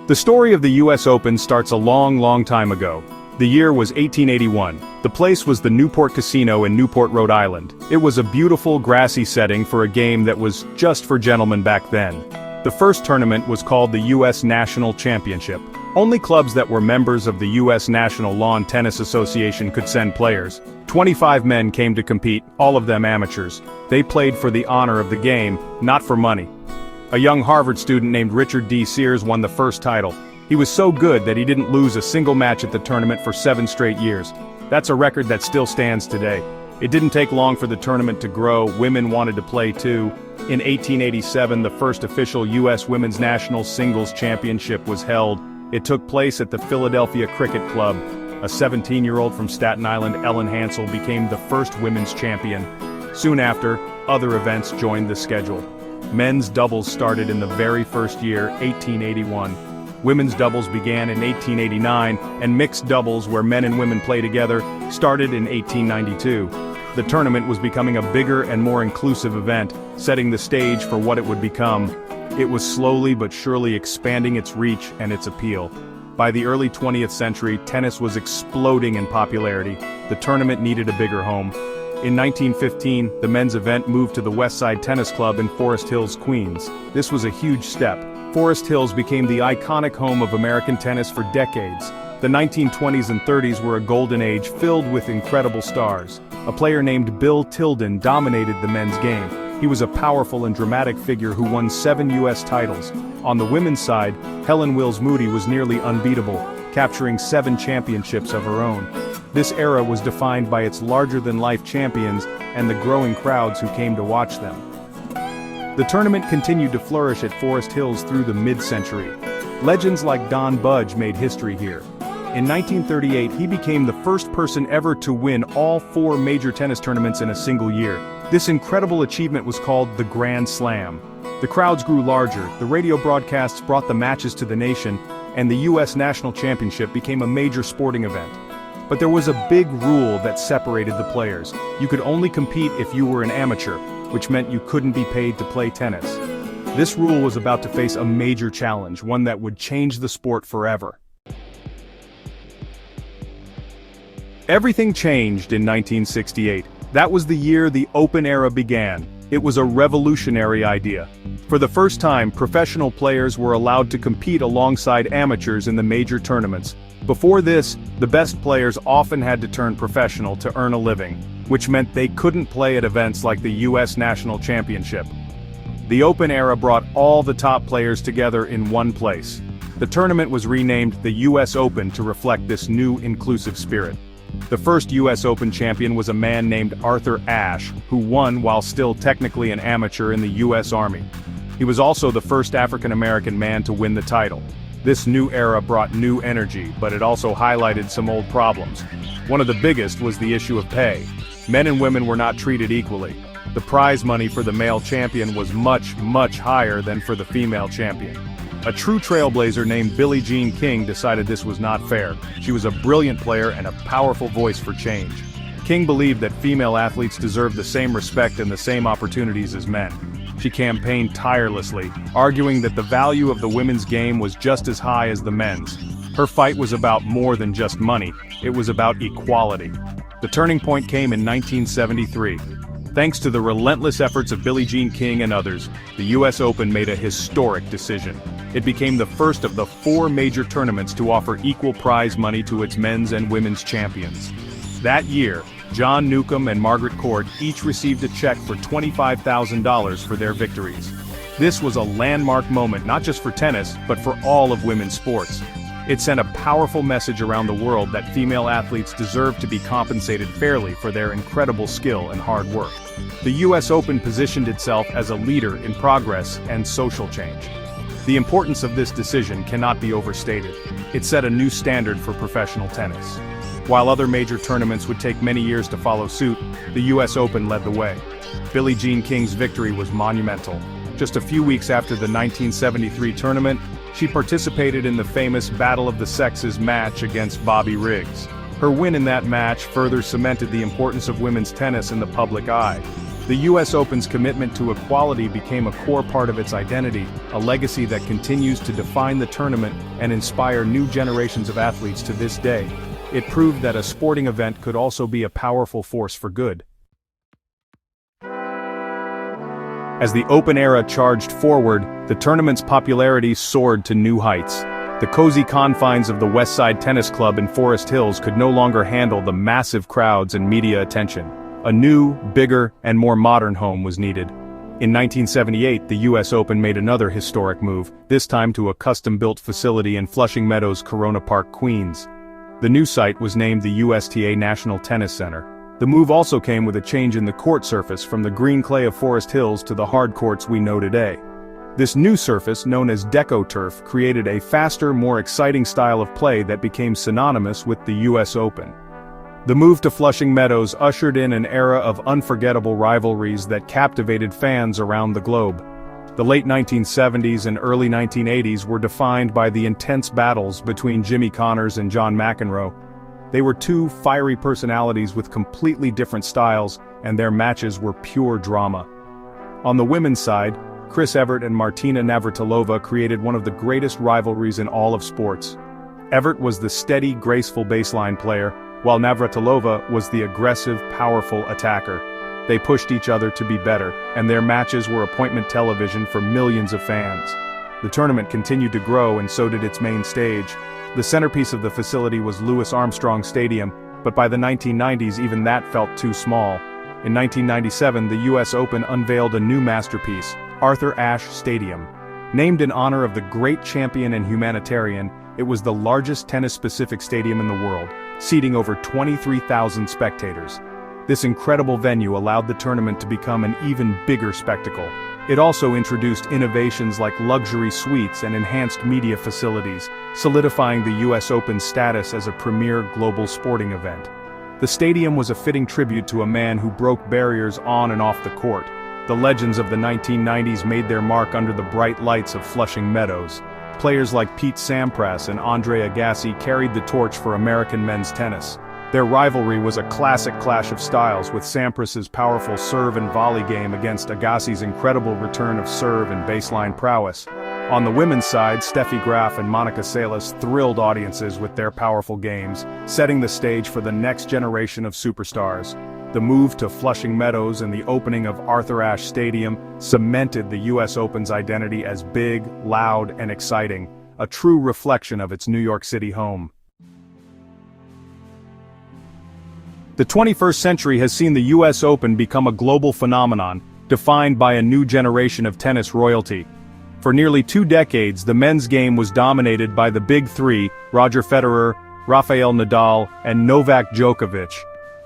The story of the US Open starts a long time ago. The year was 1881. The place was the Newport Casino in Newport, Rhode Island. It was a beautiful, grassy setting for a game that was just for gentlemen back then. The first tournament was called the US National Championship. Only clubs that were members of the US National Lawn Tennis Association could send players. 25 men came to compete, all of them amateurs. They played for the honor of the game, not for money. A young Harvard student named Richard D. Sears won the first title. He was so good that he didn't lose a single match at the tournament for 7 straight years. That's a record that still stands today. It didn't take long for the tournament to grow. Women wanted to play too. In 1887, the first official U.S. Women's National Singles Championship was held. It took place at the Philadelphia Cricket Club. A 17-year-old from Staten Island, Ellen Hansell, became the first women's champion. Soon after, other events joined the schedule. Men's doubles started in the very first year, 1881. Women's doubles began in 1889, and mixed doubles, where men and women play together, started in 1892. The tournament was becoming a bigger and more inclusive event, setting the stage for what it would become. It was slowly but surely expanding its reach and its appeal. By the early 20th century, tennis was exploding in popularity. The tournament needed a bigger home. In 1915, the men's event moved to the West Side Tennis Club in Forest Hills, Queens. This was a huge step. Forest Hills became the iconic home of American tennis for decades. The 1920s and 30s were a golden age filled with incredible stars. A player named Bill Tilden dominated the men's game. He was a powerful and dramatic figure who won 7 U.S. titles. On the women's side, Helen Wills Moody was nearly unbeatable, capturing 7 championships of her own. This era was defined by its larger-than-life champions and the growing crowds who came to watch them. The tournament continued to flourish at Forest Hills through the mid-century. Legends like Don Budge made history here. In 1938, he became the first person ever to win all 4 major tennis tournaments in a single year. This incredible achievement was called the Grand Slam. The crowds grew larger, the radio broadcasts brought the matches to the nation, and the U.S. National Championship became a major sporting event. But there was a big rule that separated the players. You could only compete if you were an amateur, which meant you couldn't be paid to play tennis. This rule was about to face a major challenge, one that would change the sport forever. Everything changed in 1968. That was the year the Open era began. It was a revolutionary idea. For the first time, professional players were allowed to compete alongside amateurs in the major tournaments. Before this, the best players often had to turn professional to earn a living, which meant they couldn't play at events like the U.S. National Championship. The Open era brought all the top players together in one place. The tournament was renamed the U.S. Open to reflect this new inclusive spirit. The first U.S. Open champion was a man named Arthur Ashe, who won while still technically an amateur in the U.S. Army. He was also the first African-American man to win the title. This new era brought new energy, but it also highlighted some old problems. One of the biggest was the issue of pay. Men and women were not treated equally. The prize money for the male champion was much higher than for the female champion. A true trailblazer named Billie Jean King decided this was not fair. She was a brilliant player and a powerful voice for change. King believed that female athletes deserved the same respect and the same opportunities as men. She campaigned tirelessly, arguing that the value of the women's game was just as high as the men's. Her fight was about more than just money, it was about equality. The turning point came in 1973. Thanks to the relentless efforts of Billie Jean King and others, the U.S. Open made a historic decision. It became the first of the 4 major tournaments to offer equal prize money to its men's and women's champions. That year, John Newcombe and Margaret Court each received a check for $25,000 for their victories. This was a landmark moment not just for tennis, but for all of women's sports. It sent a powerful message around the world that female athletes deserve to be compensated fairly for their incredible skill and hard work. The U.S. Open positioned itself as a leader in progress and social change. The importance of this decision cannot be overstated. It set a new standard for professional tennis. While other major tournaments would take many years to follow suit, the U.S. Open led the way. Billie Jean King's victory was monumental. Just a few weeks after the 1973 tournament, she participated in the famous Battle of the Sexes match against Bobby Riggs. Her win in that match further cemented the importance of women's tennis in the public eye. The US Open's commitment to equality became a core part of its identity, a legacy that continues to define the tournament and inspire new generations of athletes to this day. It proved that a sporting event could also be a powerful force for good. As the Open era charged forward, the tournament's popularity soared to new heights. The cozy confines of the Westside Tennis Club in Forest Hills could no longer handle the massive crowds and media attention. A new, bigger, and more modern home was needed. In 1978, the US Open made another historic move, this time to a custom-built facility in Flushing Meadows, Corona Park, Queens. The new site was named the USTA National Tennis Center. The move also came with a change in the court surface from the green clay of Forest Hills to the hard courts we know today. This new surface, known as Deco Turf, created a faster, more exciting style of play that became synonymous with the US Open. The move to Flushing Meadows ushered in an era of unforgettable rivalries that captivated fans around the globe. The late 1970s and early 1980s were defined by the intense battles between Jimmy Connors and John McEnroe. They were two fiery personalities with completely different styles, and their matches were pure drama. On the women's side, Chris Evert and Martina Navratilova created one of the greatest rivalries in all of sports. Evert was the steady, graceful baseline player, while Navratilova was the aggressive, powerful attacker. They pushed each other to be better, and their matches were appointment television for millions of fans. The tournament continued to grow, and so did its main stage. The centerpiece of the facility was Louis Armstrong Stadium, but by the 1990s even that felt too small. In 1997, the US Open unveiled a new masterpiece, Arthur Ashe Stadium. Named in honor of the great champion and humanitarian, it was the largest tennis-specific stadium in the world, seating over 23,000 spectators. This incredible venue allowed the tournament to become an even bigger spectacle. It also introduced innovations like luxury suites and enhanced media facilities, solidifying the US Open's status as a premier global sporting event. The stadium was a fitting tribute to a man who broke barriers on and off the court. The legends of the 1990s made their mark under the bright lights of Flushing Meadows. Players like Pete Sampras and Andre Agassi carried the torch for American men's tennis. Their rivalry was a classic clash of styles, with Sampras's powerful serve and volley game against Agassi's incredible return of serve and baseline prowess. On the women's side, Steffi Graf and Monica Seles thrilled audiences with their powerful games, setting the stage for the next generation of superstars. The move to Flushing Meadows and the opening of Arthur Ashe Stadium cemented the US Open's identity as big, loud, and exciting, a true reflection of its New York City home. The 21st century has seen the US Open become a global phenomenon, defined by a new generation of tennis royalty. For nearly 2 decades, the men's game was dominated by the Big Three: Roger Federer, Rafael Nadal, and Novak Djokovic.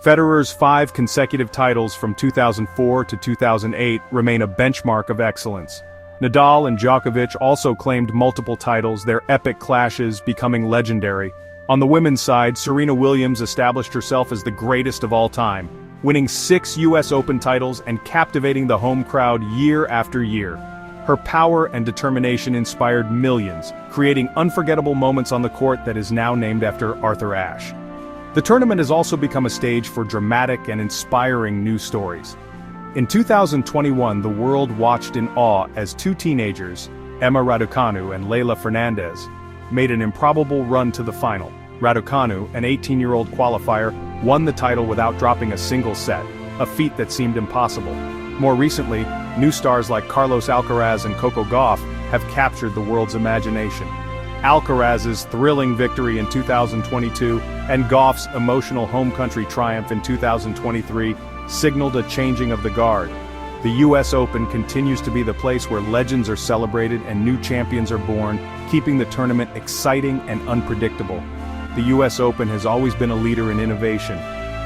Federer's 5 consecutive titles from 2004 to 2008 remain a benchmark of excellence. Nadal and Djokovic also claimed multiple titles, their epic clashes becoming legendary. On the women's side, Serena Williams established herself as the greatest of all time, winning 6 US Open titles and captivating the home crowd year after year. Her power and determination inspired millions, creating unforgettable moments on the court that is now named after Arthur Ashe. The tournament has also become a stage for dramatic and inspiring news stories. In 2021, the world watched in awe as 2 teenagers, Emma Raducanu and Leylah Fernandez, made an improbable run to the final. Raducanu, an 18-year-old qualifier, won the title without dropping a single set, a feat that seemed impossible. More recently, new stars like Carlos Alcaraz and Coco Gauff have captured the world's imagination. Alcaraz's thrilling victory in 2022 and Gauff's emotional home country triumph in 2023 signaled a changing of the guard. The US Open continues to be the place where legends are celebrated and new champions are born, keeping the tournament exciting and unpredictable. The US Open has always been a leader in innovation.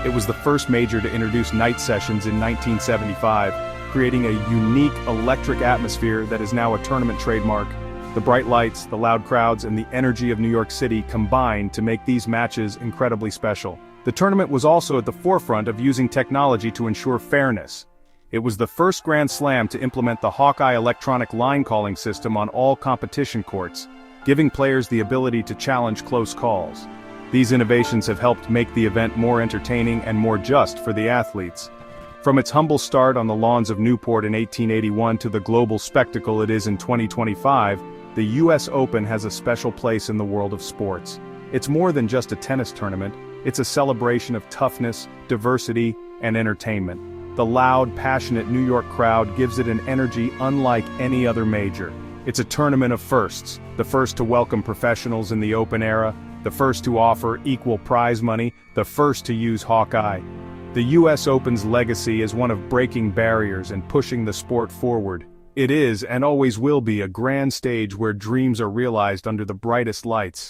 It was the first major to introduce night sessions in 1975, creating a unique electric atmosphere that is now a tournament trademark. The bright lights, the loud crowds, and the energy of New York City combined to make these matches incredibly special. The tournament was also at the forefront of using technology to ensure fairness. It was the first Grand Slam to implement the Hawkeye electronic line calling system on all competition courts, giving players the ability to challenge close calls. These innovations have helped make the event more entertaining and more just for the athletes. From its humble start on the lawns of Newport in 1881 to the global spectacle it is in 2025, the US Open has a special place in the world of sports. It's more than just a tennis tournament, it's a celebration of toughness, diversity, and entertainment. The loud, passionate New York crowd gives it an energy unlike any other major. It's a tournament of firsts, the first to welcome professionals in the Open era, the first to offer equal prize money, the first to use Hawkeye. The US Open's legacy is one of breaking barriers and pushing the sport forward. It is and always will be a grand stage where dreams are realized under the brightest lights.